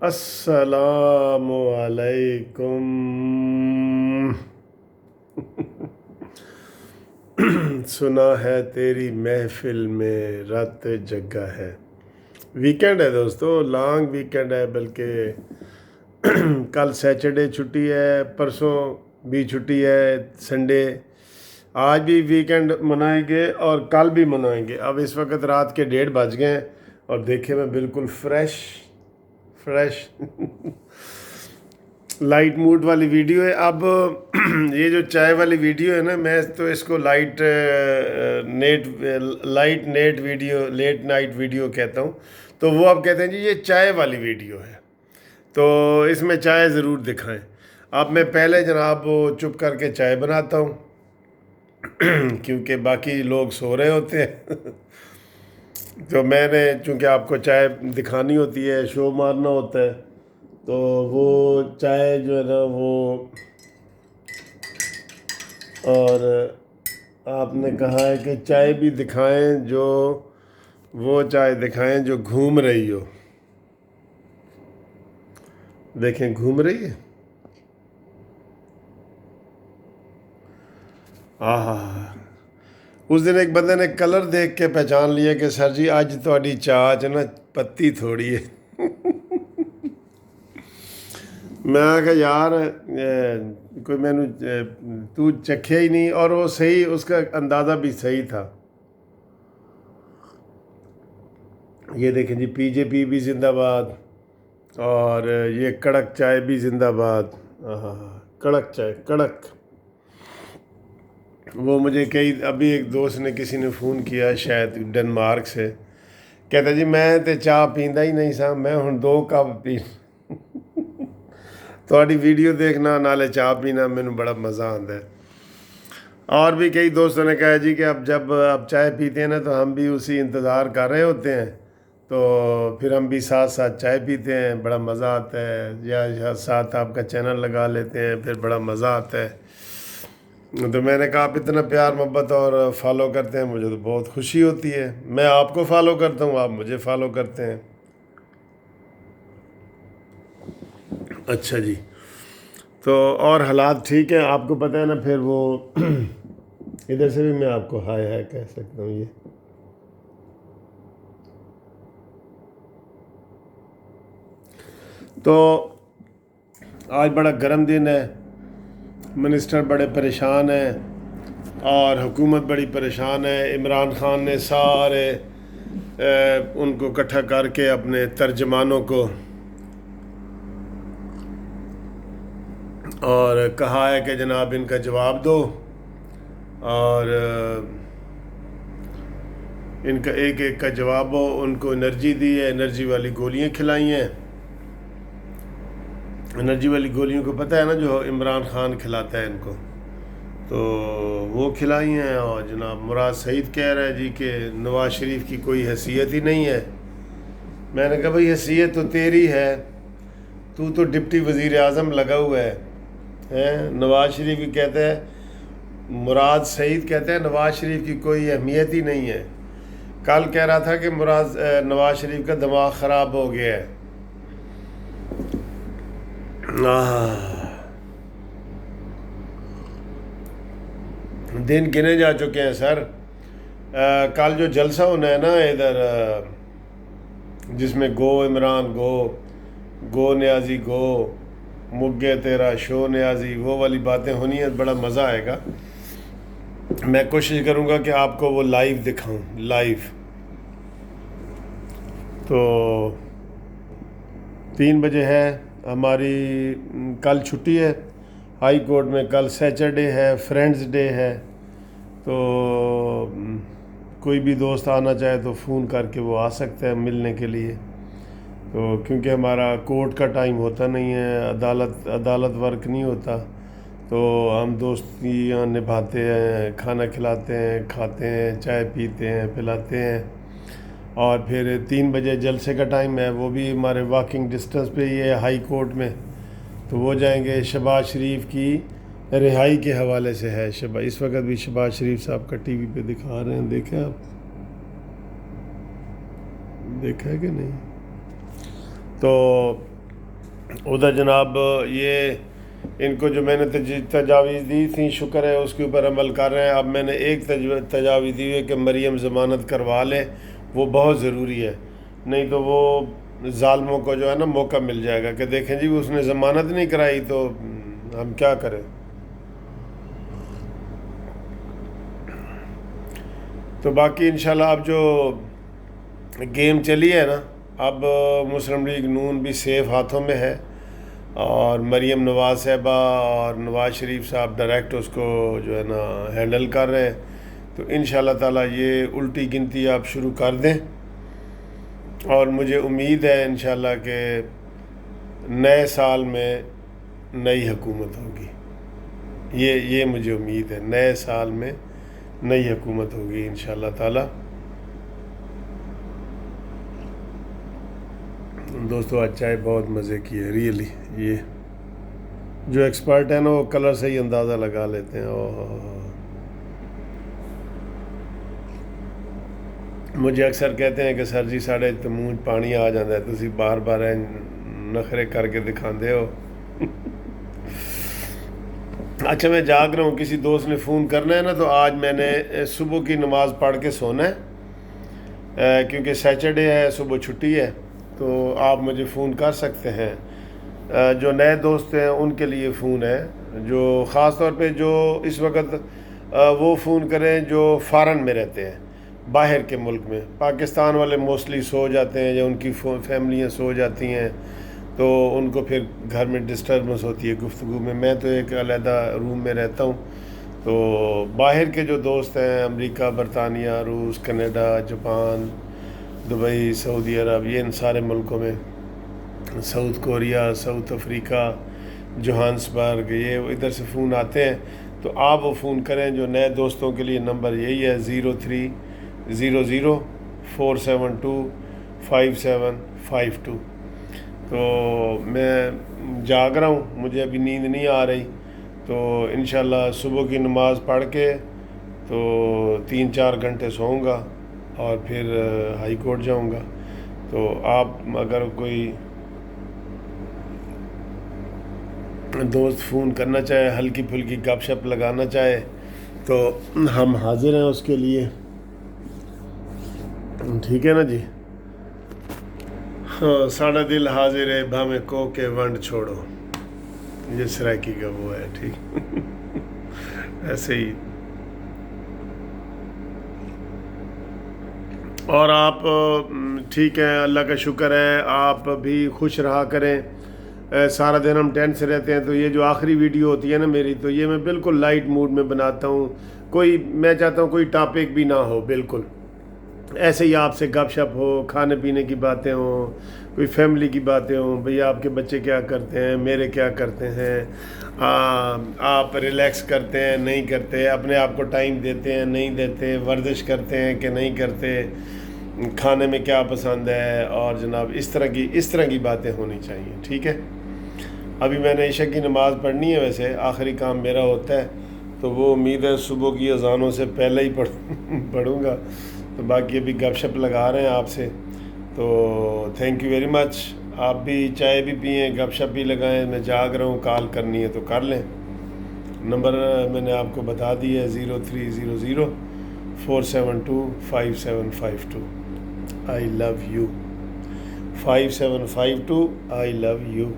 السلام علیکم۔ سنا ہے تیری محفل میں رات جگہ ہے۔ ویکینڈ ہے دوستو، لانگ ویکینڈ ہے، بلکہ کل سیچرڈے چھٹی ہے، پرسوں بھی چھٹی ہے، سنڈے۔ آج بھی ویکینڈ منائیں گے اور کل بھی منائیں گے۔ اب اس وقت رات کے 1:30 بج گئے ہیں اور دیکھیں میں بالکل فریش لائٹ موڈ والی ویڈیو ہے۔ اب یہ جو چائے والی ویڈیو ہے نا، میں تو اس کو لیٹ نائٹ ویڈیو کہتا ہوں، تو وہ اب کہتے ہیں جی یہ چائے والی ویڈیو ہے، تو اس میں چائے ضرور دکھائیں۔ اب میں پہلے جناب چپ کر کے چائے بناتا ہوں کیونکہ باقی لوگ سو رہے ہوتے ہیں تو میں نے چونکہ آپ کو چائے دکھانی ہوتی ہے، شو مارنا ہوتا ہے، تو وہ چائے جو ہے نا وہ، اور آپ نے کہا ہے کہ چائے بھی دکھائیں، جو وہ چائے دکھائیں جو گھوم رہی ہو۔ دیکھیں گھوم رہی ہے، اس دن ایک بندے نے کلر دیکھ کے پہچان لیا کہ سر جی اج تہاڈی چاہ چ نا پتی تھوڑی ہے۔ میں کہا یار کوئی میں نے تو چکھیا ہی نہیں، اور وہ صحیح، اس کا اندازہ بھی صحیح تھا۔ یہ دیکھیں جی پی جے پی بھی زندہ باد، اور یہ کڑک چائے بھی زندہ باد۔ کڑک چائے، کڑک۔ وہ مجھے ابھی ایک دوست نے، کسی نے فون کیا شاید ڈنمارک سے، کہتا جی میں تے چاہ پیندا ہی نہیں سا، میں ہن 2 کپ پی تہاڈی ویڈیو دیکھنا نالے چاہ پینا مینوں بڑا مزہ آتا ہے۔ اور بھی کئی دوستوں نے کہا جی کہ اب جب آپ چائے پیتے ہیں نا تو ہم بھی اسی انتظار کر رہے ہوتے ہیں، تو پھر ہم بھی ساتھ ساتھ چائے پیتے ہیں، بڑا مزہ آتا ہے، یا ساتھ آپ کا چینل لگا لیتے ہیں، پھر بڑا مزہ آتا ہے۔ تو میں نے کہا آپ اتنا پیار محبت اور فالو کرتے ہیں، مجھے تو بہت خوشی ہوتی ہے۔ میں آپ کو فالو کرتا ہوں، آپ مجھے فالو کرتے ہیں۔ اچھا جی، تو اور حالات ٹھیک ہیں؟ آپ کو پتہ ہے نا، پھر وہ ادھر سے بھی میں آپ کو ہائے کہہ سکتا ہوں۔ یہ تو آج بڑا گرم دن ہے، منسٹر بڑے پریشان ہیں اور حکومت بڑی پریشان ہے۔ عمران خان نے سارے ان کو اکٹھا کر کے اپنے ترجمانوں کو اور کہا ہے کہ جناب ان کا جواب دو، اور ان کا ایک ایک کا جواب ہو۔ ان کو انرجی دی ہے، انرجی والی گولیاں کھلائی ہیں۔ انرجی والی گولیوں کو پتہ ہے نا، جو عمران خان کھلاتا ہے ان کو، تو وہ کھلائی ہیں۔ اور جناب مراد سعید کہہ رہا ہے جی کہ نواز شریف کی کوئی حیثیت ہی نہیں ہے۔ میں نے کہا بھائی حیثیت تو تیری ہے، تو ڈپٹی وزیر اعظم لگا ہوا ہے۔ نواز شریف کی کہتا ہے، مراد سعید کہتا ہے نواز شریف کی کوئی اہمیت ہی نہیں ہے۔ کل کہہ رہا تھا کہ نواز شریف کا دماغ خراب ہو گیا ہے۔ دن گنے جا چکے ہیں سر۔ کل جو جلسہ ہونا ہے نا ادھر، جس میں گو عمران گو نیازی گو مگے تیرا شو نیازی، وہ والی باتیں ہونی ہیں، بڑا مزہ آئے گا۔ میں کوشش کروں گا کہ آپ کو وہ لائیو دکھاؤں، لائیو۔ تو 3 بجے ہے ہماری، کل چھٹی ہے ہائی کورٹ میں، کل سیچرڈے ہے، فرینڈز ڈے ہے، تو کوئی بھی دوست آنا چاہے تو فون کر کے وہ آ سکتا ہے ملنے کے لیے۔ تو کیونکہ ہمارا کورٹ کا ٹائم ہوتا نہیں ہے، عدالت ورک نہیں ہوتا، تو ہم دوستیاں نبھاتے ہیں، کھانا کھلاتے ہیں، کھاتے ہیں، چائے پیتے ہیں، پلاتے ہیں، اور پھر 3 بجے جلسے کا ٹائم ہے، وہ بھی ہمارے واکنگ ڈسٹنس پہ ہی ہے ہائی کورٹ میں، تو وہ جائیں گے۔ شہباز شریف کی رہائی کے حوالے سے ہے، اس وقت بھی شہباز شریف صاحب کا ٹی وی پہ دکھا رہے ہیں، دیکھیں آپ، دیکھا ہے کہ نہیں؟ تو ادھر جناب یہ ان کو جو میں نے تجاویز دی تھیں، شکر ہے اس کے اوپر عمل کر رہے ہیں. اب میں نے ایک تجاویز دی ہے کہ مریم ضمانت کروا لے، وہ بہت ضروری ہے، نہیں تو وہ ظالموں کو جو ہے نا موقع مل جائے گا کہ دیکھیں جی اس نے ضمانت نہیں کرائی تو ہم کیا کریں. تو باقی انشاءاللہ اب جو گیم چلی ہے نا، اب مسلم لیگ نون بھی سیف ہاتھوں میں ہے، اور مریم نواز صاحبہ اور نواز شریف صاحب ڈائریکٹ اس کو جو ہے نا ہینڈل کر رہے ہیں. تو انشاءاللہ تعالیٰ یہ الٹی گنتی آپ شروع کر دیں، اور مجھے امید ہے انشاءاللہ کہ نئے سال میں نئی حکومت ہوگی. یہ مجھے امید ہے، نئے سال میں نئی حکومت ہوگی انشاءاللہ تعالیٰ. دوستو آج چائے بہت مزے کی ہے ریئلی. یہ جو ایکسپرٹ ہیں نا وہ کلر سے ہی اندازہ لگا لیتے ہیں. مجھے اکثر کہتے ہیں کہ سر جی ساڑھے تو منہ پانی آ جاتا ہے، تسی بار بار نخرے کر کے دکھاندے ہو. اچھا میں جاگ رہا ہوں، کسی دوست نے فون کرنا ہے نا تو آج میں نے صبح کی نماز پڑھ کے سونا ہے، کیونکہ سیچرڈے ہے، صبح چھٹی ہے، تو آپ مجھے فون کر سکتے ہیں. جو نئے دوست ہیں ان کے لیے فون ہے، جو خاص طور پہ جو اس وقت وہ فون کریں جو فارن میں رہتے ہیں، باہر کے ملک میں. پاکستان والے موسٹلی سو جاتے ہیں یا ان کی فیملیاں سو جاتی ہیں، تو ان کو پھر گھر میں ڈسٹربنس ہوتی ہے گفتگو میں. میں تو ایک علیحدہ روم میں رہتا ہوں. تو باہر کے جو دوست ہیں، امریکہ، برطانیہ، روس، کینیڈا، جاپان، دبئی، سعودی عرب، یہ ان سارے ملکوں میں، south Korea, South Africa, Johannesburg, یہ ادھر سے فون آتے ہیں. تو آپ وہ فون کریں. جو نئے دوستوں کے لیے نمبر یہی ہے 030047257552. تو میں جاگ رہا ہوں، مجھے ابھی نیند نہیں آ رہی، تو انشاءاللہ صبح کی نماز پڑھ کے تو 3-4 گھنٹے سوؤں گا اور پھر ہائی کورٹ جاؤں گا. تو آپ اگر کوئی دوست فون کرنا چاہے، ہلکی پھلکی گپ شپ لگانا چاہے، تو ہم حاضر ہیں اس کے لیے. ٹھیک ہے نا جی. ہاں، ساڑھا دل حاضر ہے بھامے کو کے ونڈ چھوڑو، یہ سرائکی کا وہ ہے. ٹھیک ایسے ہی. اور آپ ٹھیک ہیں، اللہ کا شکر ہے، آپ بھی خوش رہا کریں. سارا دن ہم ٹینٹ سے رہتے ہیں، تو یہ جو آخری ویڈیو ہوتی ہے نا میری، تو یہ میں بالکل لائٹ موڈ میں بناتا ہوں. میں چاہتا ہوں کوئی ٹاپک بھی نہ ہو، بالکل ایسے ہی آپ سے گپ شپ ہو، کھانے پینے کی باتیں ہوں، کوئی فیملی کی باتیں ہوں، بھئی آپ کے بچے کیا کرتے ہیں، میرے کیا کرتے ہیں، آپ ریلیکس کرتے ہیں نہیں کرتے، اپنے آپ کو ٹائم دیتے ہیں نہیں دیتے، ورزش کرتے ہیں کہ نہیں کرتے، کھانے میں کیا پسند ہے، اور جناب اس طرح کی باتیں ہونی چاہیے. ٹھیک ہے. ابھی میں نے عشاء کی نماز پڑھنی ہے، ویسے آخری کام میرا ہوتا ہے، تو وہ امید ہے صبح کی اذانوں سے پہلے ہی پڑھوں گا. تو باقی ابھی گپ شپ لگا رہے ہیں آپ سے. تو تھینک یو ویری مچ. آپ بھی چائے بھی پئیں، گپ شپ بھی لگائیں. میں جاگ رہا ہوں، کال کرنی ہے تو کر لیں. نمبر میں نے آپ کو بتا دی ہے 030047257552. I love you. 5752 I love you.